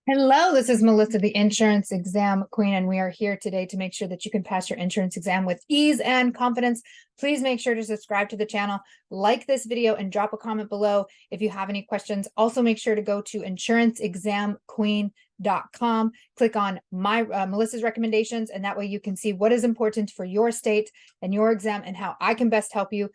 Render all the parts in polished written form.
Hello, this is Melissa, the insurance exam queen, and we are here today to make sure that you can pass your insurance exam with ease and confidence. Please make sure to subscribe to the channel, like this video, and drop a comment below if you have any questions. Also, make sure to go to insuranceexamqueen.com, click on my Melissa's recommendations, and that way you can see what is important for your state and your exam and how I can best help you.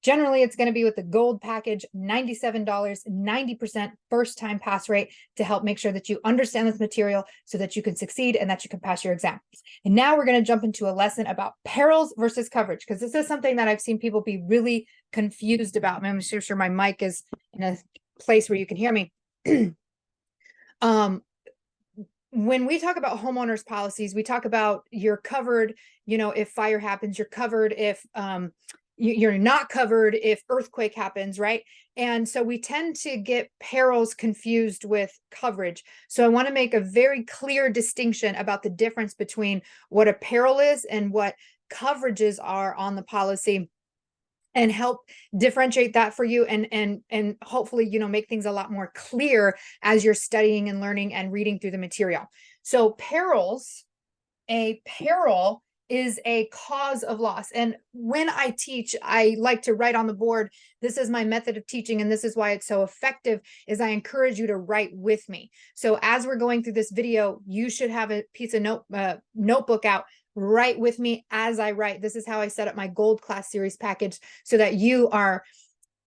Generally, it's going to be with the gold package, $97, 90% first time pass rate to help make sure that you understand this material so that you can succeed and that you can pass your exam. And now we're going to jump into a lesson about perils versus coverage, because this is something that I've seen people be really confused about. I'm sure my mic is in a place where you can hear me. When we talk about homeowners policies, we talk about you're covered, if fire happens, you're covered if you're not covered if earthquake happens, right? And so we tend to get perils confused with coverage. So I want to make a very clear distinction about the difference between what a peril is and what coverages are on the policy, and help differentiate that for you, and hopefully make things a lot more clear as you're studying and learning and reading through the material. So a peril is a cause of loss. And when I teach, I like to write on the board. This is my method of teaching, and this is why it's so effective, is I encourage you to write with me. So as we're going through this video, you should have a piece of notebook out. Write with me as I write. This is how I set up my gold class series package, so that you are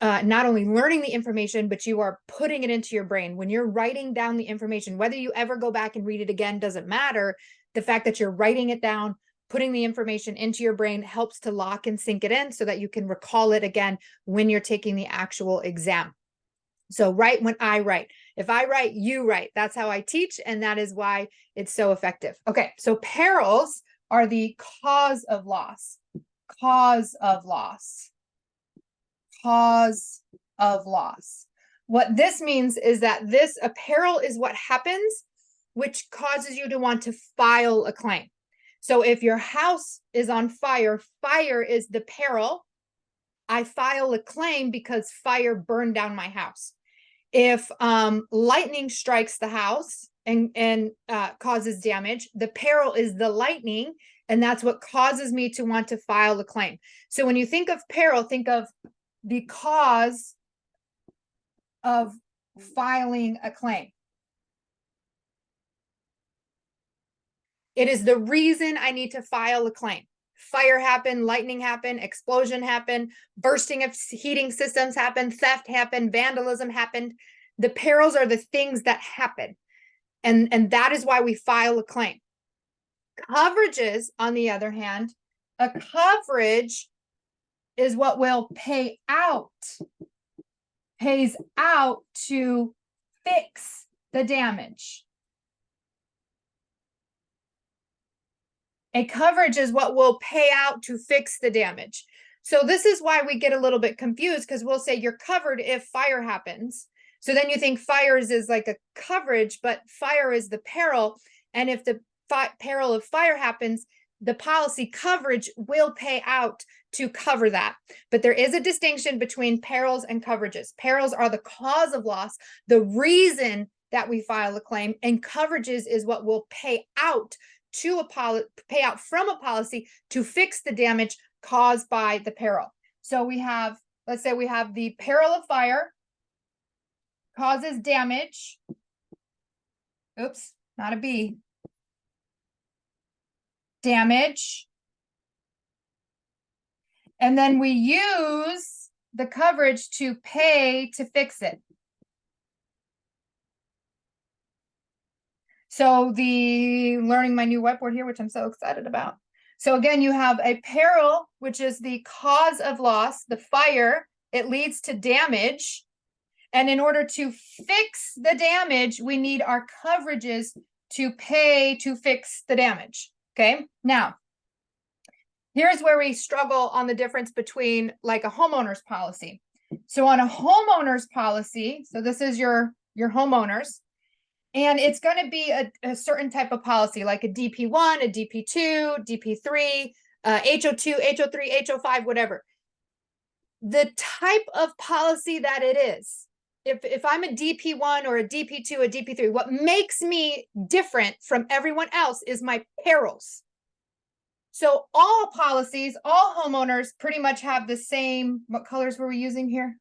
not only learning the information, but you are putting it into your brain. When you're writing down the information, whether you ever go back and read it again doesn't matter. The fact that you're writing it down, putting the information into your brain, helps to lock and sink it in so that you can recall it again when you're taking the actual exam. So write when I write. If I write, you write. That's how I teach, and that is why it's so effective. Okay, so perils are the cause of loss. Cause of loss. Cause of loss. What this means is that a peril is what happens which causes you to want to file a claim. So if your house is on fire, fire is the peril. I file a claim because fire burned down my house. If lightning strikes the house and causes damage, the peril is the lightning, and that's what causes me to want to file a claim. So when you think of peril, think of the cause of filing a claim. It is the reason I need to file a claim. Fire happened, lightning happened, explosion happened, bursting of heating systems happened, theft happened, vandalism happened. The perils are the things that happen. And that is why we file a claim. Coverages, on the other hand, a coverage is what will pay out, pays out to fix the damage. A coverage is what will pay out to fix the damage. So this is why we get a little bit confused, because we'll say you're covered if fire happens. So then you think fires is like a coverage, but fire is the peril. And if the peril of fire happens, the policy coverage will pay out to cover that. But there is a distinction between perils and coverages. Perils are the cause of loss, the reason that we file a claim, and coverages is what will pay out to pay out from a policy to fix the damage caused by the peril. So we have, let's say we have the peril of fire causes damage. Oops, not a B. Damage. And then we use the coverage to pay to fix it. So learning my new whiteboard here, which I'm so excited about. So again, you have a peril, which is the cause of loss, the fire. It leads to damage. And in order to fix the damage, we need our coverages to pay to fix the damage. Okay, now, here's where we struggle on the difference between like a homeowner's policy. So on a homeowner's policy, so this is your homeowners, and it's going to be a certain type of policy, like a DP1, a DP2, DP3, HO2, HO3, HO5, whatever. The type of policy that it is if I'm a DP1 or a DP2, a DP3, what makes me different from everyone else is my perils. So all policies, all homeowners pretty much have the same, what colors were we using here?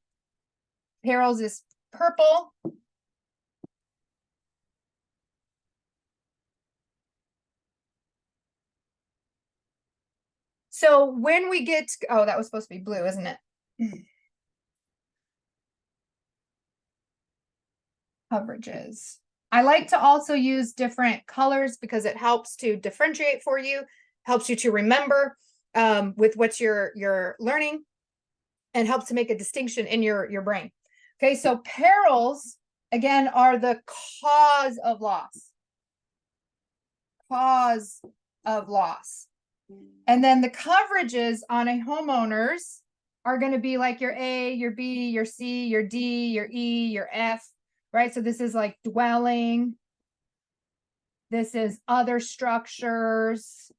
Perils is purple. So when we get, oh, that was supposed to be blue, isn't it? Coverages. I like to also use different colors because it helps to differentiate for you, helps you to remember with what you're learning, and helps to make a distinction in your brain. Okay, so perils, again, are the cause of loss. Cause of loss. And then the coverages on a homeowner's are going to be like your A, your B, your C, your D, your E, your F, right? So this is like dwelling. This is other structures.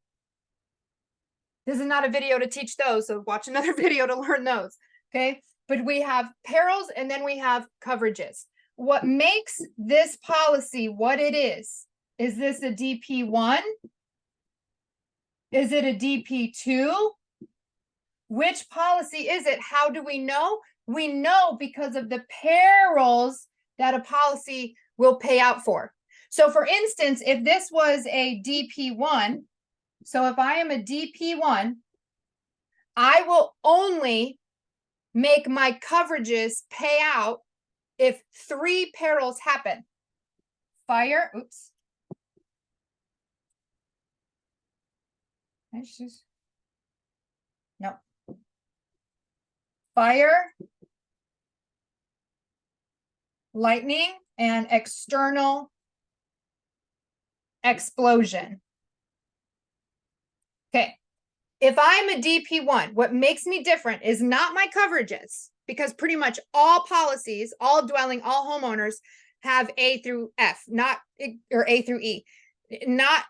This is not a video to teach those, so watch another video to learn those, okay? But we have perils and then we have coverages. What makes this policy what it is this a DP1? Is it a DP2? Which policy is it? How do we know? We know because of the perils that a policy will pay out for. So for instance, if this was a DP1, so if I am a DP1, I will only make my coverages pay out if 3 perils happen. Fire, oops. No. Fire, lightning, and external explosion. Okay. If I'm a DP1, what makes me different is not my coverages, because pretty much all policies, all dwelling, all homeowners have A through F, not, or A through E. Not,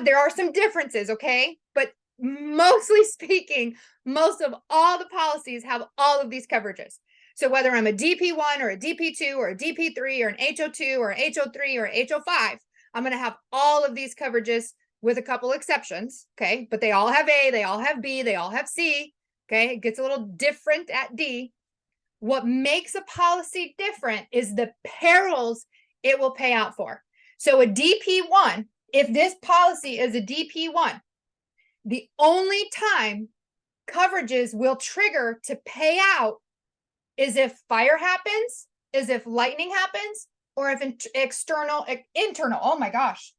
there are some differences, okay? But mostly speaking, most of all the policies have all of these coverages. So whether I'm a DP1 or a DP2 or a DP3 or an HO2 or an HO3 or an HO5, I'm going to have all of these coverages with a couple exceptions, okay? But they all have A, they all have B, they all have C, okay? It gets a little different at D. What makes a policy different is the perils it will pay out for. So a DP1, if this policy is a DP1, the only time coverages will trigger to pay out is if fire happens, is if lightning happens, or if internal, oh my gosh.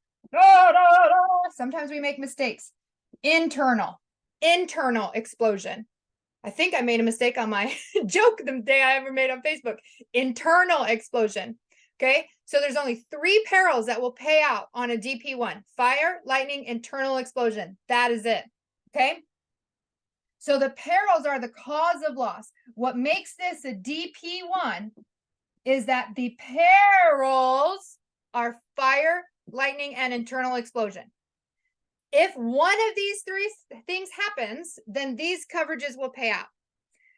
Sometimes we make mistakes. Internal explosion. I think I made a mistake on my joke the day I ever made on Facebook. Internal explosion. Okay, so there's only 3 perils that will pay out on a DP1. Fire, lightning, internal explosion. That is it. Okay, so the perils are the cause of loss. What makes this a DP1 is that the perils are fire, lightning, and internal explosion. If one of these 3 things happens, then these coverages will pay out.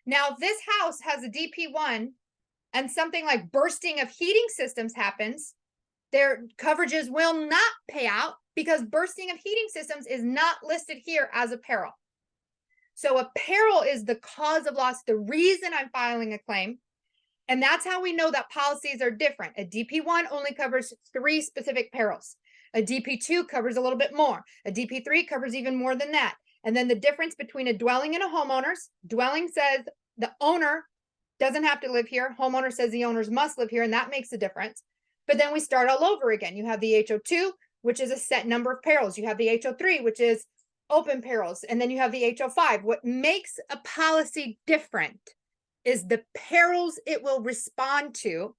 Now, if this house has a DP1 and something like bursting of heating systems happens, their coverages will not pay out because bursting of heating systems is not listed here as a peril. So a peril is the cause of loss, the reason I'm filing a claim. And that's how we know that policies are different. A DP1 only covers 3 specific perils. A DP2 covers a little bit more. A DP3 covers even more than that. And then the difference between a dwelling and a homeowner's, dwelling says the owner doesn't have to live here. Homeowner says the owners must live here, and that makes a difference. But then we start all over again. You have the HO2, which is a set number of perils. You have the HO3, which is open perils. And then you have the HO5. What makes a policy different is the perils it will respond to.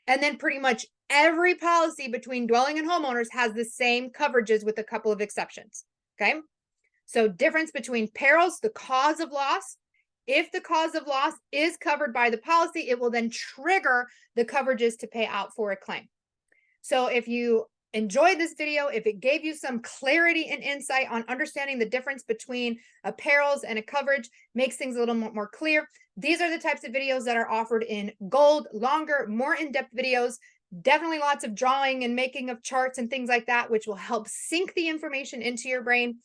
And then pretty much every policy between dwelling and homeowners has the same coverages with a couple of exceptions. Okay. So difference between perils, the cause of loss. If the cause of loss is covered by the policy, it will then trigger the coverages to pay out for a claim. So if you enjoyed this video, if it gave you some clarity and insight on understanding the difference between a perils and a coverage, makes things a little more clear, These are the types of videos that are offered in gold, longer, more in-depth videos. Definitely lots of drawing and making of charts and things like that, which will help sink the information into your brain.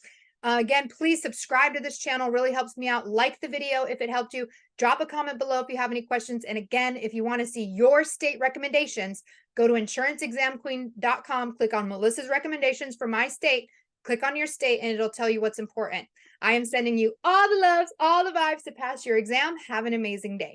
Again, please subscribe to this channel, really helps me out. Like the video if it helped you. Drop a comment below if you have any questions. And again, if you want to see your state recommendations, go to insuranceexamqueen.com, click on Melissa's recommendations for my state, click on your state, and it'll tell you what's important. I am sending you all the loves, all the vibes to pass your exam. Have an amazing day.